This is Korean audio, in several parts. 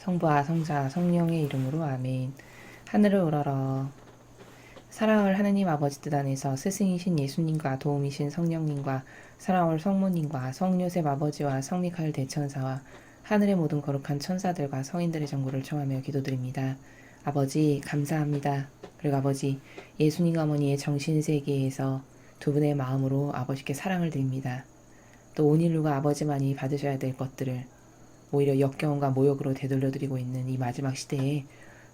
성부와 성자 성령의 이름으로 아멘. 하늘을 우러러 사랑을 하느님 아버지 뜻 안에서 스승이신 예수님과 도움이신 성령님과 사랑을 성모님과 성요셉 아버지와 성미카엘 대천사와 하늘의 모든 거룩한 천사들과 성인들의 정보를 청하며 기도드립니다. 아버지 감사합니다. 그리고 아버지 예수님 어머니의 정신세계에서 두 분의 마음으로 아버지께 사랑을 드립니다. 또 온 인류가 아버지만이 받으셔야 될 것들을 오히려 역겨움과 모욕으로 되돌려드리고 있는 이 마지막 시대에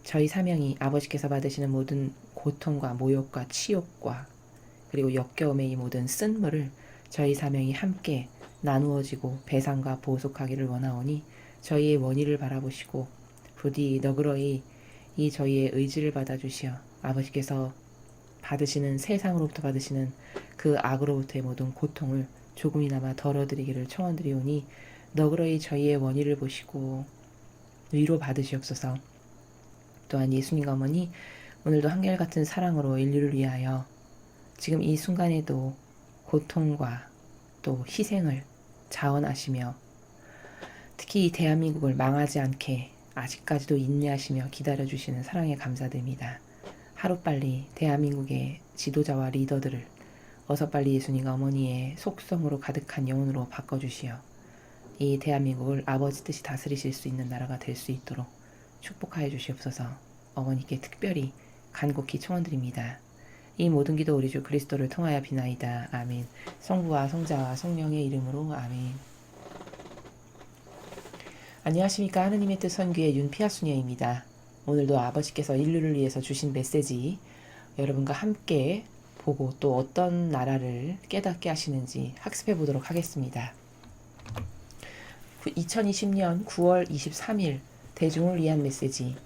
저희 사명이 아버지께서 받으시는 모든 고통과 모욕과 치욕과 그리고 역겨움의 이 모든 쓴물을 저희 사명이 함께 나누어지고 배상과 보속하기를 원하오니 저희의 원의를 바라보시고 부디 너그러이 이 저희의 의지를 받아주시어 아버지께서 받으시는 세상으로부터 받으시는 그 악으로부터의 모든 고통을 조금이나마 덜어드리기를 청원드리오니 너그러이 저희의 원의를 보시고 위로 받으시옵소서. 또한 예수님과 어머니 오늘도 한결같은 사랑으로 인류를 위하여 지금 이 순간에도 고통과 또 희생을 자원하시며 특히 이 대한민국을 망하지 않게 아직까지도 인내하시며 기다려주시는 사랑에 감사드립니다. 하루빨리 대한민국의 지도자와 리더들을 어서빨리 예수님과 어머니의 속성으로 가득한 영혼으로 바꿔주시어 이 대한민국을 아버지 뜻이 다스리실 수 있는 나라가 될 수 있도록 축복하여 주시옵소서. 어머니께 특별히 간곡히 청원드립니다. 이 모든 기도 우리 주 그리스도를 통하여 비나이다. 아멘. 성부와 성자와 성령의 이름으로 아멘. 안녕하십니까. 하느님의 뜻 선교의 윤피아수녀입니다. 오늘도 아버지께서 인류를 위해서 주신 메시지 여러분과 함께 보고 또 어떤 나라를 깨닫게 하시는지 학습해 보도록 하겠습니다. 2020년 9월 23일 대중을 위한 메시지.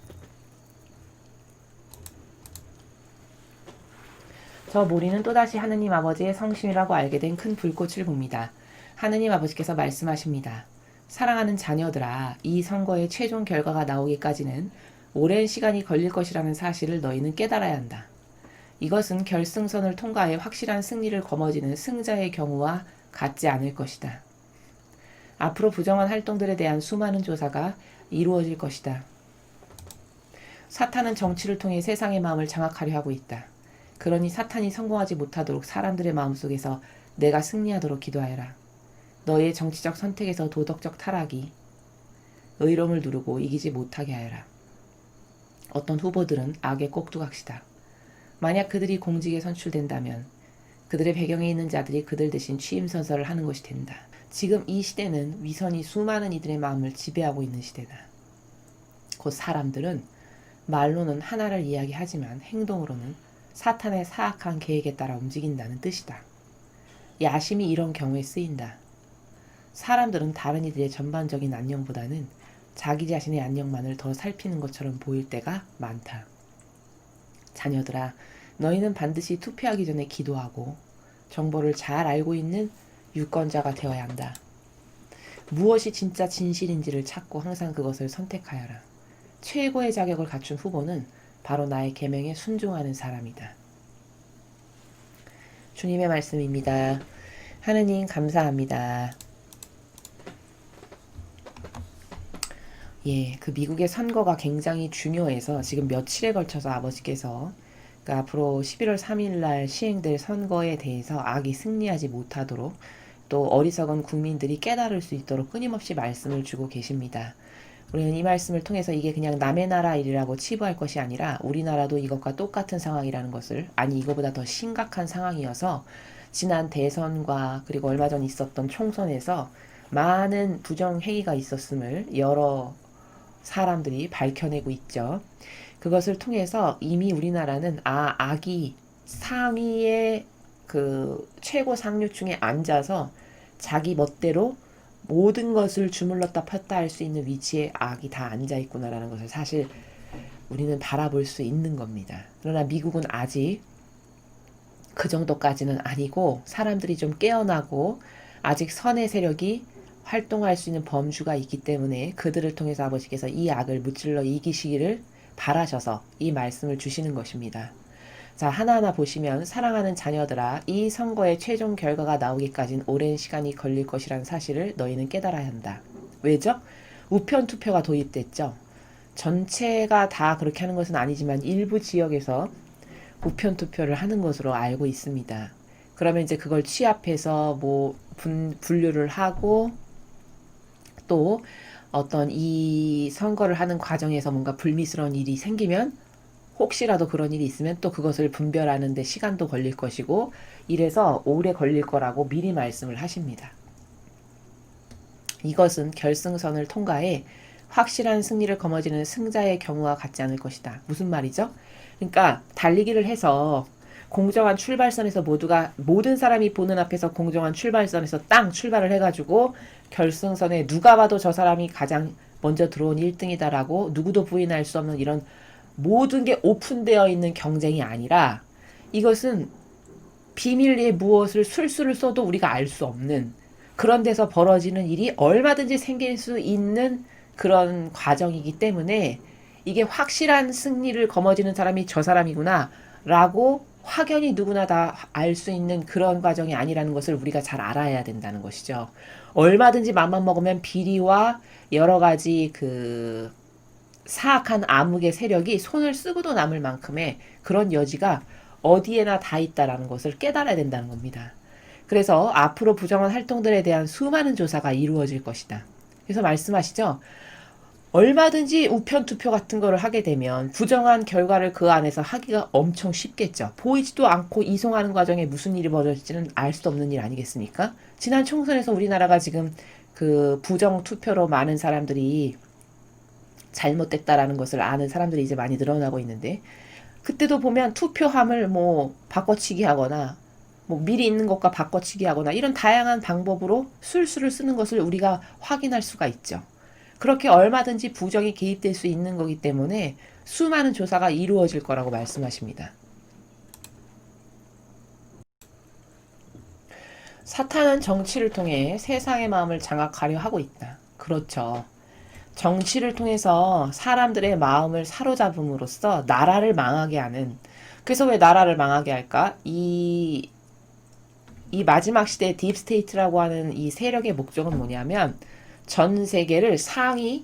저 모리는 또다시 하느님 아버지의 성심이라고 알게 된 큰 불꽃을 봅니다. 하느님 아버지께서 말씀하십니다. 사랑하는 자녀들아, 이 선거의 최종 결과가 나오기까지는 오랜 시간이 걸릴 것이라는 사실을 너희는 깨달아야 한다. 이것은 결승선을 통과해 확실한 승리를 거머쥐는 승자의 경우와 같지 않을 것이다. 앞으로 부정한 활동들에 대한 수많은 조사가 이루어질 것이다. 사탄은 정치를 통해 세상의 마음을 장악하려 하고 있다. 그러니 사탄이 성공하지 못하도록 사람들의 마음속에서 내가 승리하도록 기도하여라. 너의 정치적 선택에서 도덕적 타락이 의로움을 누르고 이기지 못하게 하여라. 어떤 후보들은 악의 꼭두각시다. 만약 그들이 공직에 선출된다면 그들의 배경에 있는 자들이 그들 대신 취임선서를 하는 것이 된다. 지금 이 시대는 위선이 수많은 이들의 마음을 지배하고 있는 시대다. 곧 사람들은 말로는 하나를 이야기하지만 행동으로는 사탄의 사악한 계획에 따라 움직인다는 뜻이다. 야심이 이런 경우에 쓰인다. 사람들은 다른 이들의 전반적인 안녕보다는 자기 자신의 안녕만을 더 살피는 것처럼 보일 때가 많다. 자녀들아, 너희는 반드시 투표하기 전에 기도하고 정보를 잘 알고 있는 유권자가 되어야 한다. 무엇이 진짜 진실인지를 찾고 항상 그것을 선택하여라. 최고의 자격을 갖춘 후보는 바로 나의 계명에 순종하는 사람이다. 주님의 말씀입니다. 하느님 감사합니다. 그 미국의 선거가 굉장히 중요해서 지금 며칠에 걸쳐서 아버지께서 앞으로 11월 3일 날 시행될 선거에 대해서 악이 승리하지 못하도록 또 어리석은 국민들이 깨달을 수 있도록 끊임없이 말씀을 주고 계십니다. 우리는 이 말씀을 통해서 이게 그냥 남의 나라 일이라고 치부할 것이 아니라 우리나라도 이것과 똑같은 상황이라는 것을, 아니 이거보다 더 심각한 상황이어서 지난 대선과 그리고 얼마 전 있었던 총선에서 많은 부정행위가 있었음을 여러 사람들이 밝혀내고 있죠. 그것을 통해서 이미 우리나라는 악이 상위의 그 최고 상류층에 앉아서 자기 멋대로 모든 것을 주물렀다 폈다 할 수 있는 위치에 악이 다 앉아있구나라는 것을 사실 우리는 바라볼 수 있는 겁니다. 그러나 미국은 아직 그 정도까지는 아니고 사람들이 좀 깨어나고 아직 선의 세력이 활동할 수 있는 범주가 있기 때문에 그들을 통해서 아버지께서 이 악을 무찔러 이기시기를 바라셔서 이 말씀을 주시는 것입니다. 자, 하나하나 보시면 사랑하는 자녀들아, 이 선거의 최종 결과가 나오기까지는 오랜 시간이 걸릴 것이라는 사실을 너희는 깨달아야 한다. 왜죠? 우편 투표가 도입됐죠. 전체가 다 그렇게 하는 것은 아니지만 일부 지역에서 우편 투표를 하는 것으로 알고 있습니다. 그러면 이제 그걸 취합해서 뭐 분류를 하고 또 어떤 이 선거를 하는 과정에서 뭔가 불미스러운 일이 생기면 혹시라도 그런 일이 있으면 또 그것을 분별하는 데 시간도 걸릴 것이고 이래서 오래 걸릴 거라고 미리 말씀을 하십니다. 이것은 결승선을 통과해 확실한 승리를 거머쥐는 승자의 경우와 같지 않을 것이다. 무슨 말이죠? 그러니까 달리기를 해서 공정한 출발선에서 모든 사람이 보는 앞에서 공정한 출발선에서 땅 출발을 해가지고 결승선에 누가 봐도 저 사람이 가장 먼저 들어온 1등이다라고 누구도 부인할 수 없는 이런 모든 게 오픈되어 있는 경쟁이 아니라 이것은 비밀리에 무엇을 술수를 써도 우리가 알 수 없는 그런 데서 벌어지는 일이 얼마든지 생길 수 있는 그런 과정이기 때문에 이게 확실한 승리를 거머쥐는 사람이 저 사람이구나 라고 확연히 누구나 다 알 수 있는 그런 과정이 아니라는 것을 우리가 잘 알아야 된다는 것이죠. 얼마든지 맘만 먹으면 비리와 여러 가지 그 사악한 암흑의 세력이 손을 쓰고도 남을 만큼의 그런 여지가 어디에나 다 있다라는 것을 깨달아야 된다는 겁니다. 그래서 앞으로 부정한 활동들에 대한 수많은 조사가 이루어질 것이다. 그래서 말씀하시죠. 얼마든지 우편 투표 같은 거를 하게 되면 부정한 결과를 그 안에서 하기가 엄청 쉽겠죠. 보이지도 않고 이송하는 과정에 무슨 일이 벌어질지는 알 수 없는 일 아니겠습니까? 지난 총선에서 우리나라가 지금 그 부정 투표로 많은 사람들이 잘못됐다라는 것을 아는 사람들이 이제 많이 늘어나고 있는데 그때도 보면 투표함을 뭐 바꿔치기 하거나 뭐 미리 있는 것과 바꿔치기 하거나 이런 다양한 방법으로 술수를 쓰는 것을 우리가 확인할 수가 있죠. 그렇게 얼마든지 부정이 개입될 수 있는 거기 때문에 수많은 조사가 이루어질 거라고 말씀하십니다. 사탄은 정치를 통해 세상의 마음을 장악하려 하고 있다. 그렇죠. 정치를 통해서 사람들의 마음을 사로잡음으로써 나라를 망하게 하는 그래서 왜 나라를 망하게 할까? 이 마지막 시대의 딥스테이트라고 하는 이 세력의 목적은 뭐냐면 전 세계를 상위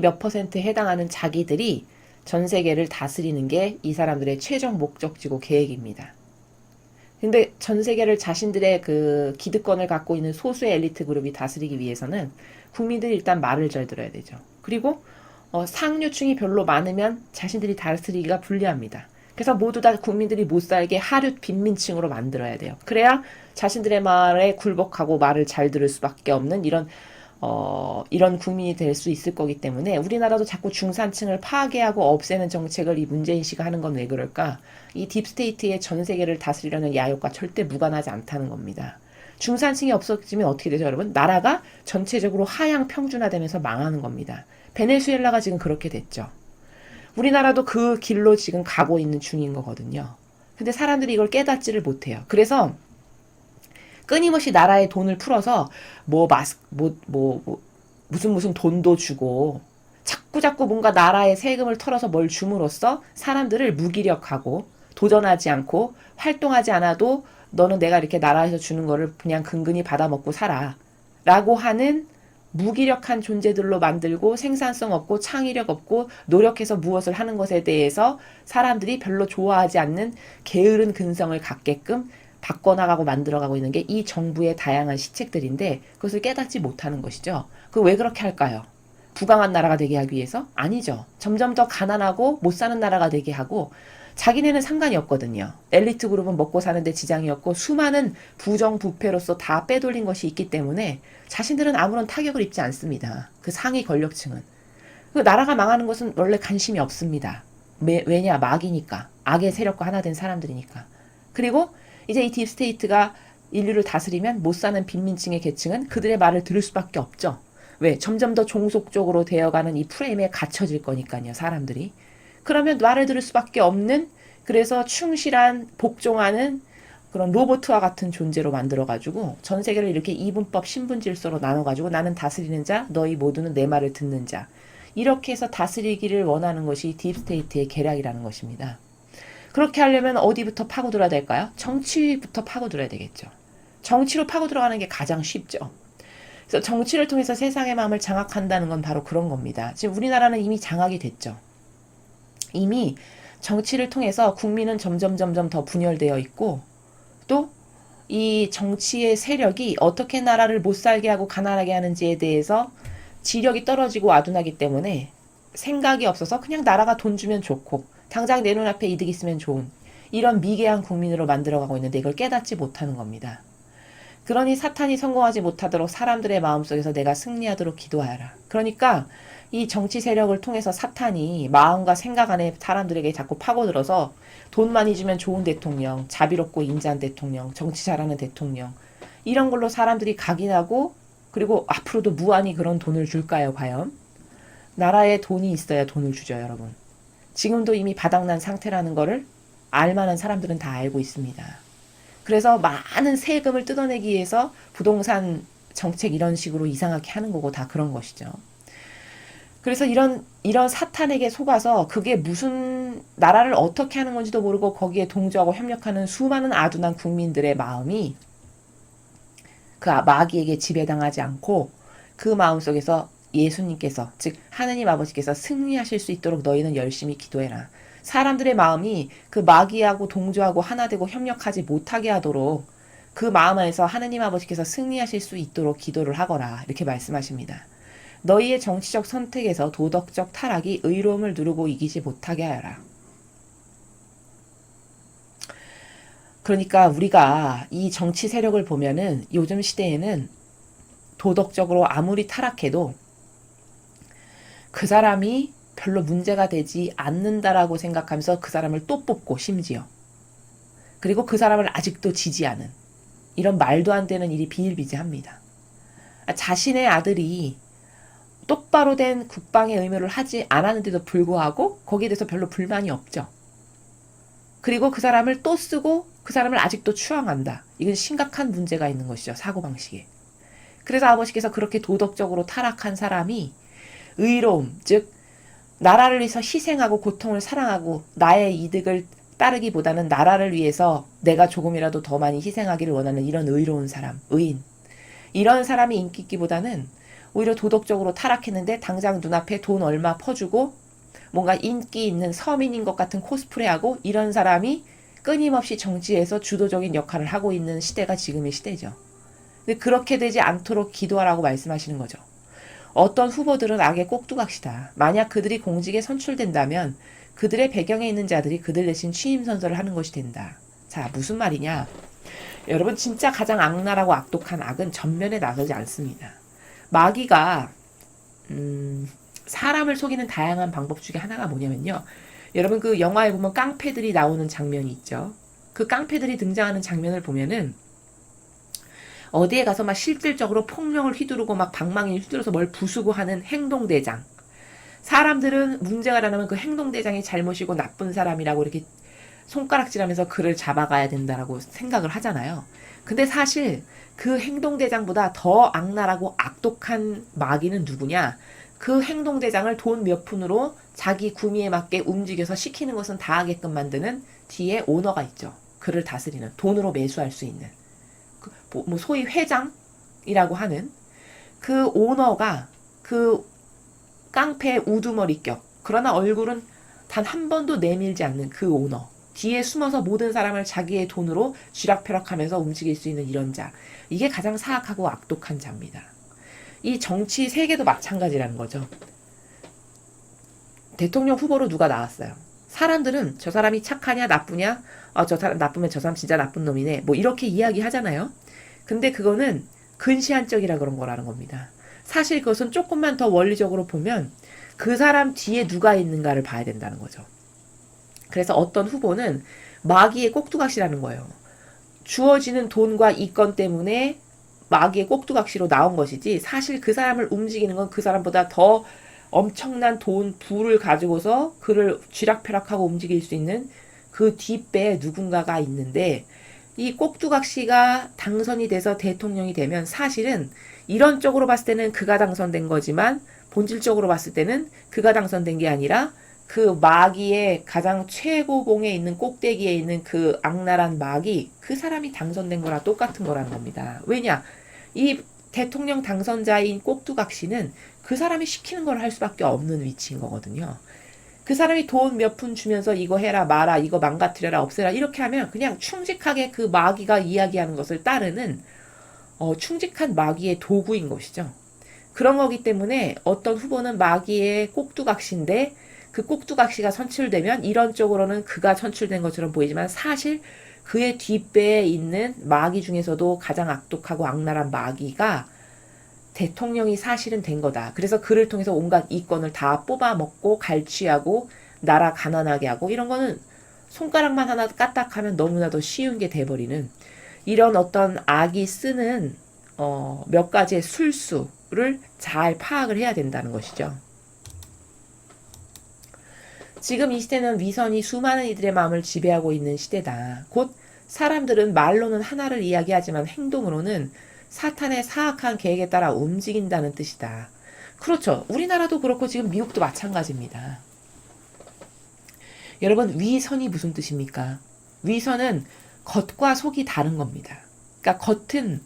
몇 퍼센트에 해당하는 자기들이 전 세계를 다스리는 게 이 사람들의 최종 목적지고 계획입니다. 근데 전 세계를 자신들의 그 기득권을 갖고 있는 소수의 엘리트 그룹이 다스리기 위해서는 국민들이 일단 말을 잘 들어야 되죠. 그리고 상류층이 별로 많으면 자신들이 다스리기가 불리합니다. 그래서 모두 다 국민들이 못 살게 하류 빈민층으로 만들어야 돼요. 그래야 자신들의 말에 굴복하고 말을 잘 들을 수밖에 없는 이런 국민이 될 수 있을 거기 때문에 우리나라도 자꾸 중산층을 파괴하고 없애는 정책을 이 문재인 씨가 하는 건 왜 그럴까? 이 딥스테이트의 전 세계를 다스리려는 야욕과 절대 무관하지 않다는 겁니다. 중산층이 없어지면 어떻게 되죠, 여러분? 나라가 전체적으로 하향 평준화되면서 망하는 겁니다. 베네수엘라가 지금 그렇게 됐죠. 우리나라도 그 길로 지금 가고 있는 중인 거거든요. 근데 사람들이 이걸 깨닫지를 못해요. 그래서 끊임없이 나라에 돈을 풀어서 무슨 돈도 주고 자꾸 뭔가 나라의 세금을 털어서 뭘 줌으로써 사람들을 무기력하고 도전하지 않고 활동하지 않아도 너는 내가 이렇게 나라에서 주는 거를 그냥 근근히 받아먹고 살아 라고 하는 무기력한 존재들로 만들고 생산성 없고 창의력 없고 노력해서 무엇을 하는 것에 대해서 사람들이 별로 좋아하지 않는 게으른 근성을 갖게끔 바꿔나가고 만들어가고 있는 게 이 정부의 다양한 시책들인데 그것을 깨닫지 못하는 것이죠. 그 왜 그렇게 할까요? 부강한 나라가 되게 하기 위해서? 아니죠. 점점 더 가난하고 못 사는 나라가 되게 하고 자기네는 상관이 없거든요. 엘리트 그룹은 먹고 사는데 지장이 없고 수많은 부정부패로서 다 빼돌린 것이 있기 때문에 자신들은 아무런 타격을 입지 않습니다. 그 상위 권력층은. 그 나라가 망하는 것은 원래 관심이 없습니다. 왜냐? 막이니까. 악의 세력과 하나 된 사람들이니까. 그리고 이제 이 딥스테이트가 인류를 다스리면 못 사는 빈민층의 계층은 그들의 말을 들을 수밖에 없죠. 왜? 점점 더 종속적으로 되어가는 이 프레임에 갇혀질 거니까요, 사람들이. 그러면 말을 들을 수밖에 없는 그래서 충실한 복종하는 그런 로봇과 같은 존재로 만들어가지고 전 세계를 이렇게 이분법 신분질서로 나눠가지고 나는 다스리는 자, 너희 모두는 내 말을 듣는 자. 이렇게 해서 다스리기를 원하는 것이 딥스테이트의 계략이라는 것입니다. 그렇게 하려면 어디부터 파고들어야 될까요? 정치부터 파고들어야 되겠죠. 정치로 파고들어가는 게 가장 쉽죠. 그래서 정치를 통해서 세상의 마음을 장악한다는 건 바로 그런 겁니다. 지금 우리나라는 이미 장악이 됐죠. 이미 정치를 통해서 국민은 점점 더 분열되어 있고, 또 이 정치의 세력이 어떻게 나라를 못 살게 하고 가난하게 하는지에 대해서 지력이 떨어지고 아둔하기 때문에 생각이 없어서 그냥 나라가 돈 주면 좋고 당장 내 눈앞에 이득 있으면 좋은 이런 미개한 국민으로 만들어가고 있는데 이걸 깨닫지 못하는 겁니다. 그러니 사탄이 성공하지 못하도록 사람들의 마음속에서 내가 승리하도록 기도하여라. 그러니까 이 정치 세력을 통해서 사탄이 마음과 생각 안에 사람들에게 자꾸 파고들어서 돈 많이 주면 좋은 대통령, 자비롭고 인자한 대통령, 정치 잘하는 대통령 이런 걸로 사람들이 각인하고 그리고 앞으로도 무한히 그런 돈을 줄까요 과연? 나라에 돈이 있어야 돈을 주죠 여러분. 지금도 이미 바닥난 상태라는 거를 알만한 사람들은 다 알고 있습니다. 그래서 많은 세금을 뜯어내기 위해서 부동산 정책 이런 식으로 이상하게 하는 거고 다 그런 것이죠. 그래서 이런 사탄에게 속아서 그게 무슨 나라를 어떻게 하는 건지도 모르고 거기에 동조하고 협력하는 수많은 아둔한 국민들의 마음이 그 마귀에게 지배당하지 않고 그 마음속에서 예수님께서 즉 하느님 아버지께서 승리하실 수 있도록 너희는 열심히 기도해라. 사람들의 마음이 그 마귀하고 동조하고 하나 되고 협력하지 못하게 하도록 그 마음 안에서 하느님 아버지께서 승리하실 수 있도록 기도를 하거라 이렇게 말씀하십니다. 너희의 정치적 선택에서 도덕적 타락이 의로움을 누르고 이기지 못하게 하여라. 그러니까 우리가 이 정치 세력을 보면은 요즘 시대에는 도덕적으로 아무리 타락해도 그 사람이 별로 문제가 되지 않는다라고 생각하면서 그 사람을 또 뽑고 심지어 그리고 그 사람을 아직도 지지하는 이런 말도 안 되는 일이 비일비재합니다. 자신의 아들이 똑바로 된 국방의 의무를 하지 않았는데도 불구하고 거기에 대해서 별로 불만이 없죠. 그리고 그 사람을 또 쓰고 그 사람을 아직도 추앙한다. 이건 심각한 문제가 있는 것이죠. 사고방식에. 그래서 아버지께서 그렇게 도덕적으로 타락한 사람이 의로움, 즉 나라를 위해서 희생하고 고통을 사랑하고 나의 이득을 따르기보다는 나라를 위해서 내가 조금이라도 더 많이 희생하기를 원하는 이런 의로운 사람, 의인. 이런 사람이 인기 있기보다는 오히려 도덕적으로 타락했는데 당장 눈앞에 돈 얼마 퍼주고 뭔가 인기 있는 서민인 것 같은 코스프레하고 이런 사람이 끊임없이 정치에서 주도적인 역할을 하고 있는 시대가 지금의 시대죠. 근데 그렇게 되지 않도록 기도하라고 말씀하시는 거죠. 어떤 후보들은 악의 꼭두각시다. 만약 그들이 공직에 선출된다면 그들의 배경에 있는 자들이 그들 대신 취임 선서를 하는 것이 된다. 자, 무슨 말이냐? 여러분 진짜 가장 악랄하고 악독한 악은 전면에 나서지 않습니다. 마귀가 사람을 속이는 다양한 방법 중에 하나가 뭐냐면요. 여러분 그 영화에 보면 깡패들이 나오는 장면이 있죠. 그 깡패들이 등장하는 장면을 보면은 어디에 가서 막 실질적으로 폭력을 휘두르고 막 방망이를 휘두르서 뭘 부수고 하는 행동대장. 사람들은 문제가 나면 그 행동대장이 잘못이고 나쁜 사람이라고 이렇게 손가락질하면서 그를 잡아가야 된다라고 생각을 하잖아요. 근데 사실 그 행동대장보다 더 악랄하고 악독한 마귀는 누구냐? 그 행동대장을 돈 몇 푼으로 자기 구미에 맞게 움직여서 시키는 것은 다 하게끔 만드는 뒤에 오너가 있죠. 그를 다스리는 돈으로 매수할 수 있는 뭐 소위 회장이라고 하는 그 오너가 그 깡패 우두머리격 그러나 얼굴은 단 한 번도 내밀지 않는 그 오너 뒤에 숨어서 모든 사람을 자기의 돈으로 쥐락펴락하면서 움직일 수 있는 이런 자 이게 가장 사악하고 악독한 자입니다. 이 정치 세계도 마찬가지라는 거죠. 대통령 후보로 누가 나왔어요. 사람들은 저 사람이 착하냐 나쁘냐 저 사람 나쁘면 저 사람 진짜 나쁜 놈이네 뭐 이렇게 이야기하잖아요. 근데 그거는 근시안적이라 그런 거라는 겁니다. 사실 그것은 조금만 더 원리적으로 보면 그 사람 뒤에 누가 있는가를 봐야 된다는 거죠. 그래서 어떤 후보는 마귀의 꼭두각시라는 거예요. 주어지는 돈과 이권 때문에 마귀의 꼭두각시로 나온 것이지 사실 그 사람을 움직이는 건 그 사람보다 더 엄청난 돈, 부를 가지고서 그를 쥐락펴락하고 움직일 수 있는 그 뒷배에 누군가가 있는데 이 꼭두각시가 당선이 돼서 대통령이 되면 사실은 이런 쪽으로 봤을 때는 그가 당선된 거지만 본질적으로 봤을 때는 그가 당선된 게 아니라 그 마귀의 가장 최고봉에 있는 꼭대기에 있는 그 악랄한 마귀 그 사람이 당선된 거랑 똑같은 거라는 겁니다. 왜냐? 이 대통령 당선자인 꼭두각시는 그 사람이 시키는 걸 할 수밖에 없는 위치인 거거든요. 그 사람이 돈 몇 푼 주면서 이거 해라 마라 이거 망가뜨려라 없애라 이렇게 하면 그냥 충직하게 그 마귀가 이야기하는 것을 따르는 충직한 마귀의 도구인 것이죠. 그런 거기 때문에 어떤 후보는 마귀의 꼭두각시인데 그 꼭두각시가 선출되면 이런 쪽으로는 그가 선출된 것처럼 보이지만 사실 그의 뒷배에 있는 마귀 중에서도 가장 악독하고 악랄한 마귀가 대통령이 사실은 된 거다. 그래서 그를 통해서 온갖 이권을 다 뽑아먹고 갈취하고 나라 가난하게 하고 이런 거는 손가락만 하나 까딱하면 너무나도 쉬운 게 돼버리는 이런 어떤 악이 쓰는 몇 가지의 술수를 잘 파악을 해야 된다는 것이죠. 지금 이 시대는 위선이 수많은 이들의 마음을 지배하고 있는 시대다. 곧 사람들은 말로는 하나를 이야기하지만 행동으로는 사탄의 사악한 계획에 따라 움직인다는 뜻이다. 그렇죠. 우리나라도 그렇고 지금 미국도 마찬가지입니다. 여러분 위선이 무슨 뜻입니까? 위선은 겉과 속이 다른 겁니다. 그러니까 겉은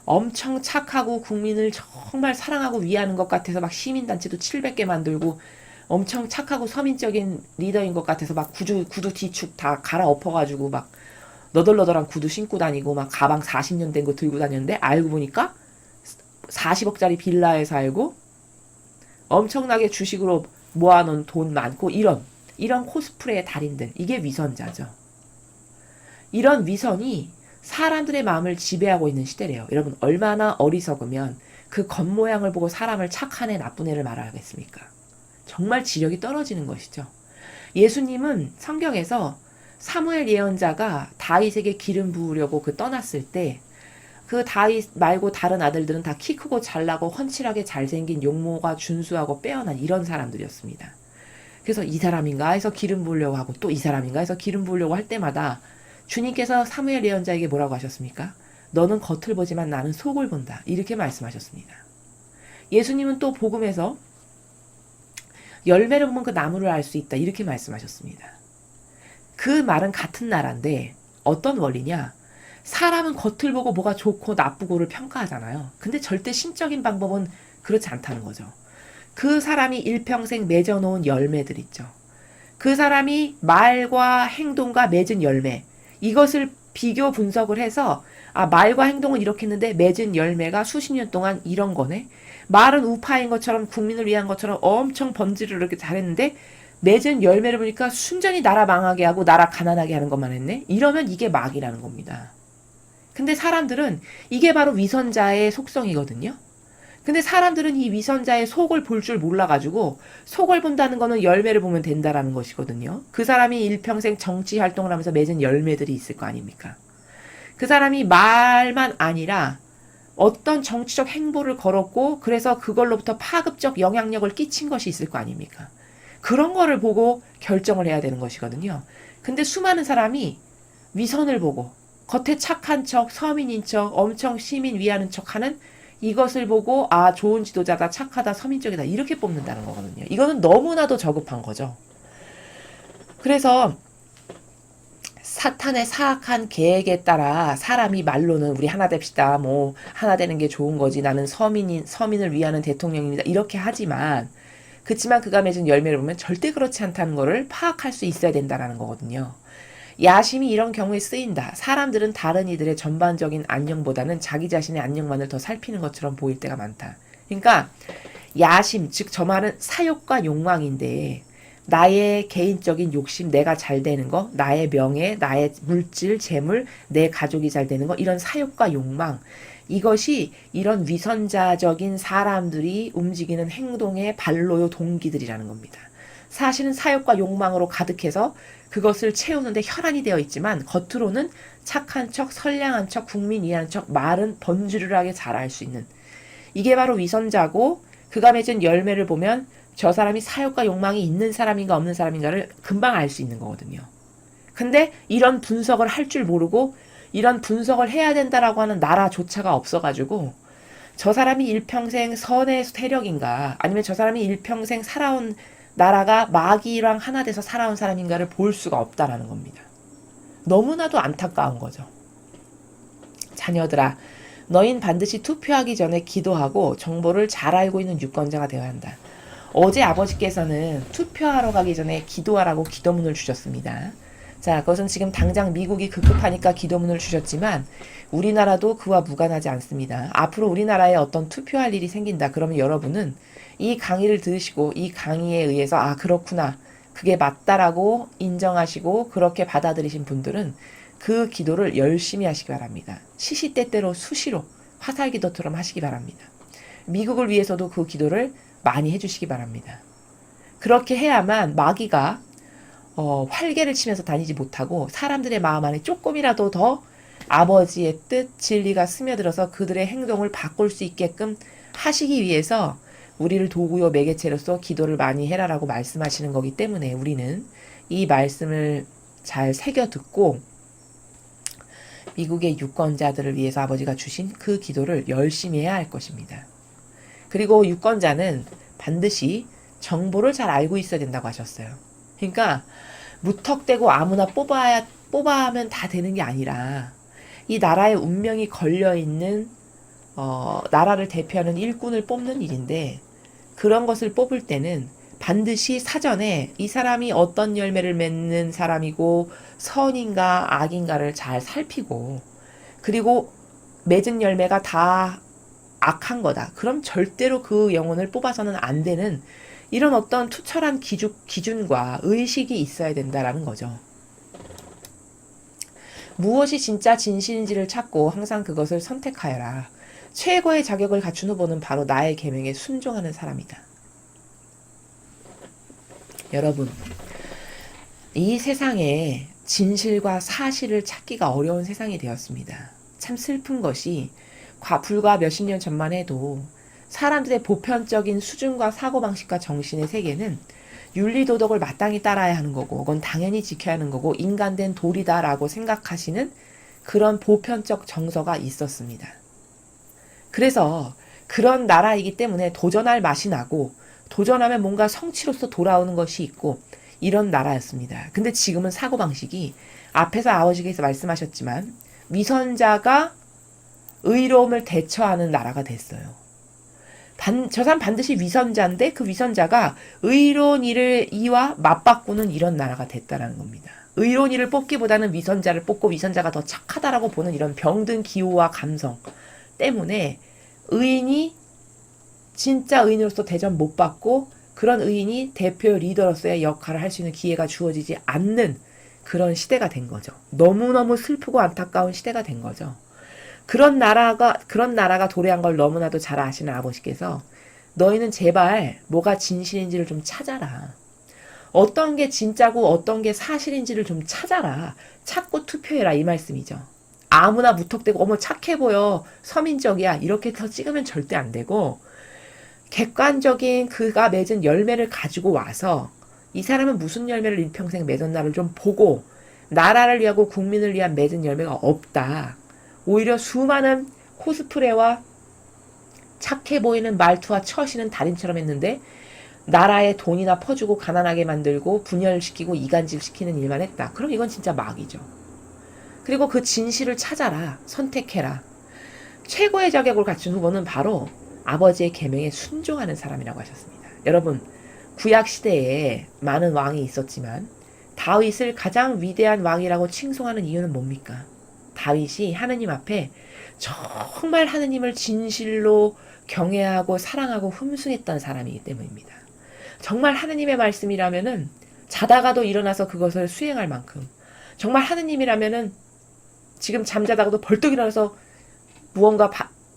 엄청 착하고 국민을 정말 사랑하고 위하는 것 같아서 막 시민단체도 700개 만들고 엄청 착하고 서민적인 리더인 것 같아서 막 구두 뒤축 다 갈아엎어가지고 막 너덜너덜한 구두 신고 다니고 막 가방 40년 된 거 들고 다녔는데 알고 보니까 40억짜리 빌라에 살고 엄청나게 주식으로 모아놓은 돈 많고 이런 코스프레의 달인들 이게 위선자죠. 이런 위선이 사람들의 마음을 지배하고 있는 시대래요. 여러분 얼마나 어리석으면 그 겉모양을 보고 사람을 착한 애 나쁜 애를 말하겠습니까? 정말 지력이 떨어지는 것이죠. 예수님은 성경에서 사무엘 예언자가 다윗에게 기름 부으려고 떠났을 때 그 다윗 말고 다른 아들들은 다 키 크고 잘나고 훤칠하게 잘생긴 용모가 준수하고 빼어난 이런 사람들이었습니다. 그래서 이 사람인가 해서 기름 부으려고 하고 또 이 사람인가 해서 기름 부으려고 할 때마다 주님께서 사무엘 예언자에게 뭐라고 하셨습니까? 너는 겉을 보지만 나는 속을 본다. 이렇게 말씀하셨습니다. 예수님은 또 복음에서 열매를 보면 그 나무를 알 수 있다. 이렇게 말씀하셨습니다. 그 말은 같은 나라인데 어떤 원리냐? 사람은 겉을 보고 뭐가 좋고 나쁘고를 평가하잖아요. 근데 절대 신적인 방법은 그렇지 않다는 거죠. 그 사람이 일평생 맺어놓은 열매들 있죠. 그 사람이 말과 행동과 맺은 열매 이것을 비교 분석을 해서 말과 행동은 이렇게 했는데 맺은 열매가 수십 년 동안 이런 거네. 말은 우파인 것처럼 국민을 위한 것처럼 엄청 번지를 이렇게 잘했는데 맺은 열매를 보니까 순전히 나라 망하게 하고 나라 가난하게 하는 것만 했네. 이러면 이게 마귀라는 겁니다. 근데 사람들은 이게 바로 위선자의 속성이거든요. 근데 사람들은 이 위선자의 속을 볼 줄 몰라가지고 속을 본다는 거는 열매를 보면 된다라는 것이거든요. 그 사람이 일평생 정치 활동을 하면서 맺은 열매들이 있을 거 아닙니까? 그 사람이 말만 아니라 어떤 정치적 행보를 걸었고 그래서 그걸로부터 파급적 영향력을 끼친 것이 있을 거 아닙니까? 그런 거를 보고 결정을 해야 되는 것이거든요. 근데 수많은 사람이 위선을 보고 겉에 착한 척, 서민인 척, 엄청 시민 위하는 척하는 이것을 보고 좋은 지도자다, 착하다, 서민적이다 이렇게 뽑는다는 거거든요. 이거는 너무나도 저급한 거죠. 그래서 사탄의 사악한 계획에 따라 사람이 말로는 우리 하나 됩시다. 뭐 하나 되는 게 좋은 거지. 나는 서민을 위하는 대통령입니다. 이렇게 하지만 그치만 그가 맺은 열매를 보면 절대 그렇지 않다는 거를 파악할 수 있어야 된다는 거거든요. 야심이 이런 경우에 쓰인다. 사람들은 다른 이들의 전반적인 안녕보다는 자기 자신의 안녕만을 더 살피는 것처럼 보일 때가 많다. 그러니까 야심, 즉 저 말은 사욕과 욕망인데 나의 개인적인 욕심, 내가 잘 되는 거, 나의 명예, 나의 물질, 재물, 내 가족이 잘 되는 거 이런 사욕과 욕망 이것이 이런 위선자적인 사람들이 움직이는 행동의 반로요 동기들이라는 겁니다. 사실은 사욕과 욕망으로 가득해서 그것을 채우는데 혈안이 되어 있지만 겉으로는 착한 척, 선량한 척, 국민 위하는 척, 말은 번지르르하게 잘할 수 있는 이게 바로 위선자고 그가 맺은 열매를 보면 저 사람이 사욕과 욕망이 있는 사람인가 없는 사람인가를 금방 알 수 있는 거거든요. 근데 이런 분석을 할 줄 모르고 이런 분석을 해야 된다라고 하는 나라조차가 없어가지고 저 사람이 일평생 선의 세력인가 아니면 저 사람이 일평생 살아온 나라가 마귀랑 하나 돼서 살아온 사람인가를 볼 수가 없다라는 겁니다. 너무나도 안타까운 거죠. 자녀들아, 너흰 반드시 투표하기 전에 기도하고 정보를 잘 알고 있는 유권자가 되어야 한다. 어제 아버지께서는 투표하러 가기 전에 기도하라고 기도문을 주셨습니다. 자, 그것은 지금 당장 미국이 급급하니까 기도문을 주셨지만 우리나라도 그와 무관하지 않습니다. 앞으로 우리나라에 어떤 투표할 일이 생긴다. 그러면 여러분은 이 강의를 들으시고 이 강의에 의해서 아, 그렇구나. 그게 맞다라고 인정하시고 그렇게 받아들이신 분들은 그 기도를 열심히 하시기 바랍니다. 시시때때로 수시로 화살기도처럼 하시기 바랍니다. 미국을 위해서도 그 기도를 많이 해주시기 바랍니다. 그렇게 해야만 마귀가 활개를 치면서 다니지 못하고 사람들의 마음 안에 조금이라도 더 아버지의 뜻, 진리가 스며들어서 그들의 행동을 바꿀 수 있게끔 하시기 위해서 우리를 도구요 매개체로서 기도를 많이 해라라고 말씀하시는 거기 때문에 우리는 이 말씀을 잘 새겨 듣고 미국의 유권자들을 위해서 아버지가 주신 그 기도를 열심히 해야 할 것입니다. 그리고 유권자는 반드시 정보를 잘 알고 있어야 된다고 하셨어요. 그러니까 무턱대고 아무나 뽑아하면 다 되는 게 아니라 이 나라의 운명이 걸려있는 나라를 대표하는 일꾼을 뽑는 일인데 그런 것을 뽑을 때는 반드시 사전에 이 사람이 어떤 열매를 맺는 사람이고 선인가 악인가를 잘 살피고 그리고 맺은 열매가 다 악한 거다. 그럼 절대로 그 영혼을 뽑아서는 안 되는 이런 어떤 투철한 기준과 의식이 있어야 된다라는 거죠. 무엇이 진짜 진실인지를 찾고 항상 그것을 선택하여라. 최고의 자격을 갖춘 후보는 바로 나의 계명에 순종하는 사람이다. 여러분, 이 세상에 진실과 사실을 찾기가 어려운 세상이 되었습니다. 참 슬픈 것이 불과 몇십 년 전만 해도 사람들의 보편적인 수준과 사고방식과 정신의 세계는 윤리도덕을 마땅히 따라야 하는 거고 그건 당연히 지켜야 하는 거고 인간된 도리다라고 생각하시는 그런 보편적 정서가 있었습니다. 그래서 그런 나라이기 때문에 도전할 맛이 나고 도전하면 뭔가 성취로서 돌아오는 것이 있고 이런 나라였습니다. 근데 지금은 사고방식이 앞에서 아버지께서 말씀하셨지만 위선자가 의로움을 대처하는 나라가 됐어요. 저 사람 반드시 위선자인데 그 위선자가 의로운 일을 이와 맞바꾸는 이런 나라가 됐다라는 겁니다. 의로운 일을 뽑기보다는 위선자를 뽑고 위선자가 더 착하다라고 보는 이런 병든 기호와 감성 때문에 의인이 진짜 의인으로서 대접 못 받고 그런 의인이 대표 리더로서의 역할을 할 수 있는 기회가 주어지지 않는 그런 시대가 된 거죠. 너무너무 슬프고 안타까운 시대가 된 거죠. 그런 나라가 도래한 걸 너무나도 잘 아시는 아버지께서 너희는 제발 뭐가 진실인지를 좀 찾아라. 어떤 게 진짜고 어떤 게 사실인지를 좀 찾아라. 찾고 투표해라 이 말씀이죠. 아무나 무턱대고 어머 착해 보여 서민적이야 이렇게 해서 찍으면 절대 안 되고 객관적인 그가 맺은 열매를 가지고 와서 이 사람은 무슨 열매를 일평생 맺었나를 좀 보고 나라를 위하고 국민을 위한 맺은 열매가 없다. 오히려 수많은 코스프레와 착해 보이는 말투와 처시는 달인처럼 했는데 나라에 돈이나 퍼주고 가난하게 만들고 분열시키고 이간질시키는 일만 했다. 그럼 이건 진짜 마귀죠. 그리고 그 진실을 찾아라. 선택해라. 최고의 자격을 갖춘 후보는 바로 아버지의 계명에 순종하는 사람이라고 하셨습니다. 여러분, 구약시대에 많은 왕이 있었지만 다윗을 가장 위대한 왕이라고 칭송하는 이유는 뭡니까? 다윗이 하느님 앞에 정말 하느님을 진실로 경외하고 사랑하고 흠숭했던 사람이기 때문입니다. 정말 하느님의 말씀이라면은 자다가도 일어나서 그것을 수행할 만큼 정말 하느님이라면은 지금 잠자다가도 벌떡 일어나서 무언가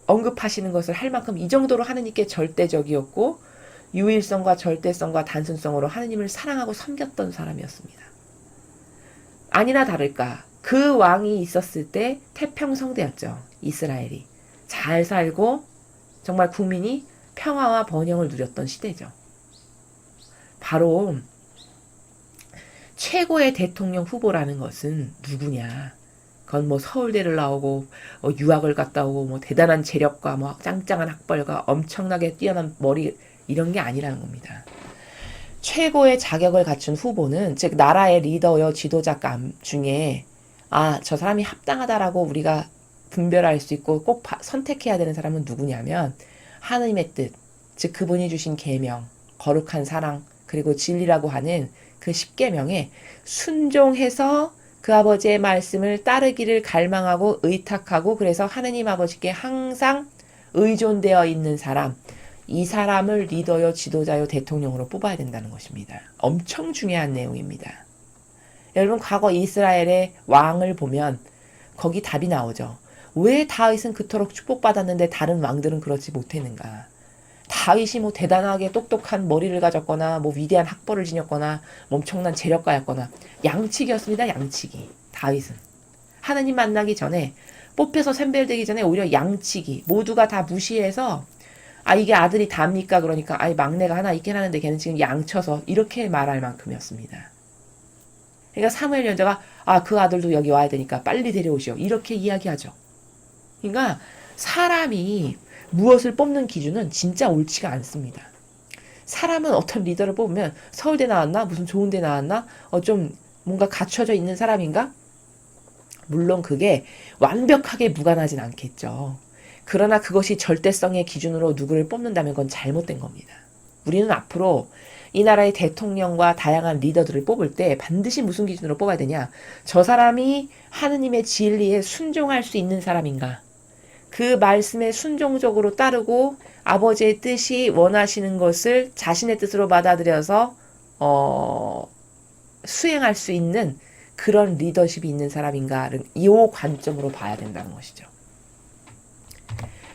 언급하시는 것을 할 만큼 이 정도로 하느님께 절대적이었고 유일성과 절대성과 단순성으로 하느님을 사랑하고 섬겼던 사람이었습니다. 아니나 다를까 그 왕이 있었을 때 태평성대였죠. 이스라엘이 잘 살고 정말 국민이 평화와 번영을 누렸던 시대죠. 바로 최고의 대통령 후보라는 것은 누구냐? 그건 뭐 서울대를 나오고 유학을 갔다 오고 뭐 대단한 재력과 뭐 짱짱한 학벌과 엄청나게 뛰어난 머리 이런 게 아니라는 겁니다. 최고의 자격을 갖춘 후보는 즉 나라의 리더여 지도자감 중에 저 사람이 합당하다라고 우리가 분별할 수 있고 꼭 선택해야 되는 사람은 누구냐면 하느님의 뜻, 즉 그분이 주신 계명, 거룩한 사랑, 그리고 진리라고 하는 그 10계명에 순종해서 그 아버지의 말씀을 따르기를 갈망하고 의탁하고 그래서 하느님 아버지께 항상 의존되어 있는 사람, 이 사람을 리더요, 지도자요, 대통령으로 뽑아야 된다는 것입니다. 엄청 중요한 내용입니다. 여러분 과거 이스라엘의 왕을 보면 거기 답이 나오죠. 왜 다윗은 그토록 축복받았는데 다른 왕들은 그렇지 못했는가? 다윗이 뭐 대단하게 똑똑한 머리를 가졌거나 뭐 위대한 학벌을 지녔거나 뭐 엄청난 재력가였거나 양치기였습니다. 양치기. 다윗은. 하나님 만나기 전에 뽑혀서 샘벨되기 전에 오히려 양치기. 모두가 다 무시해서 아 이게 아들이 답니까? 그러니까 아이 막내가 하나 있긴 하는데 걔는 지금 양쳐서 이렇게 말할 만큼이었습니다. 그러니까 사무엘 연자가 아 그 아들도 여기 와야 되니까 빨리 데려오시오. 이렇게 이야기하죠. 그러니까 사람이 무엇을 뽑는 기준은 진짜 옳지가 않습니다. 사람은 어떤 리더를 뽑으면 서울대 나왔나? 무슨 좋은 데 나왔나? 좀 뭔가 갖춰져 있는 사람인가? 물론 그게 완벽하게 무관하진 않겠죠. 그러나 그것이 절대성의 기준으로 누구를 뽑는다면 그건 잘못된 겁니다. 우리는 앞으로 이 나라의 대통령과 다양한 리더들을 뽑을 때 반드시 무슨 기준으로 뽑아야 되냐? 저 사람이 하느님의 진리에 순종할 수 있는 사람인가? 그 말씀에 순종적으로 따르고 아버지의 뜻이 원하시는 것을 자신의 뜻으로 받아들여서 수행할 수 있는 그런 리더십이 있는 사람인가를 이 관점으로 봐야 된다는 것이죠.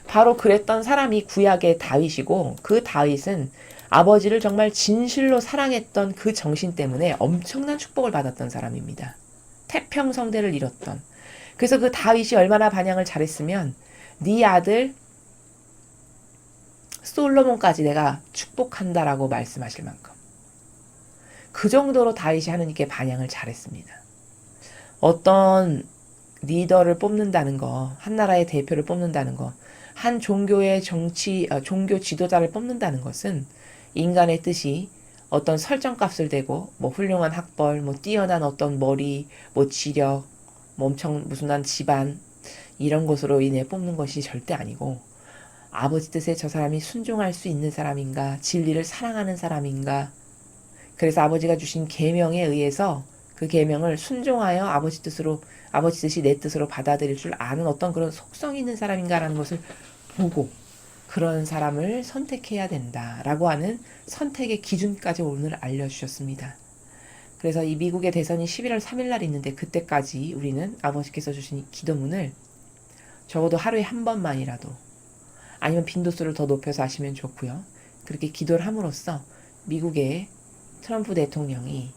바로 그랬던 사람이 구약의 다윗이고 그 다윗은 아버지를 정말 진실로 사랑했던 그 정신 때문에 엄청난 축복을 받았던 사람입니다. 태평성대를 이뤘던. 그래서 그 다윗이 얼마나 반향을 잘했으면 네 아들 솔로몬까지 내가 축복한다라고 말씀하실 만큼 그 정도로 다윗이 하느님께 반향을 잘했습니다. 어떤 리더를 뽑는다는 거, 한 나라의 대표를 뽑는다는 거, 한 종교의 종교 지도자를 뽑는다는 것은 인간의 뜻이 어떤 설정값을 대고 뭐 훌륭한 학벌, 뭐 뛰어난 어떤 머리, 뭐 지력, 뭐 엄청 무슨한 집안 이런 것으로 인해 뽑는 것이 절대 아니고 아버지 뜻에 저 사람이 순종할 수 있는 사람인가, 진리를 사랑하는 사람인가. 그래서 아버지가 주신 계명에 의해서 그 계명을 순종하여 아버지 뜻이 내 뜻으로 받아들일 줄 아는 어떤 그런 속성이 있는 사람인가라는 것을 보고 그런 사람을 선택해야 된다라고 하는 선택의 기준까지 오늘 알려주셨습니다. 그래서 이 미국의 대선이 11월 3일 날 있는데 그때까지 우리는 아버지께서 주신 이 기도문을 적어도 하루에 한 번만이라도 아니면 빈도수를 더 높여서 하시면 좋고요. 그렇게 기도를 함으로써 미국의 트럼프 대통령이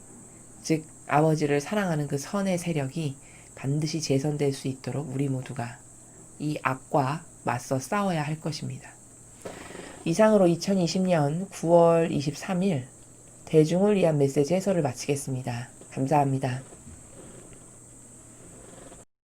즉 아버지를 사랑하는 그 선의 세력이 반드시 재선될 수 있도록 우리 모두가 이 악과 맞서 싸워야 할 것입니다. 이상으로 2020년 9월 23일 대중을 위한 메시지 해설을 마치겠습니다. 감사합니다.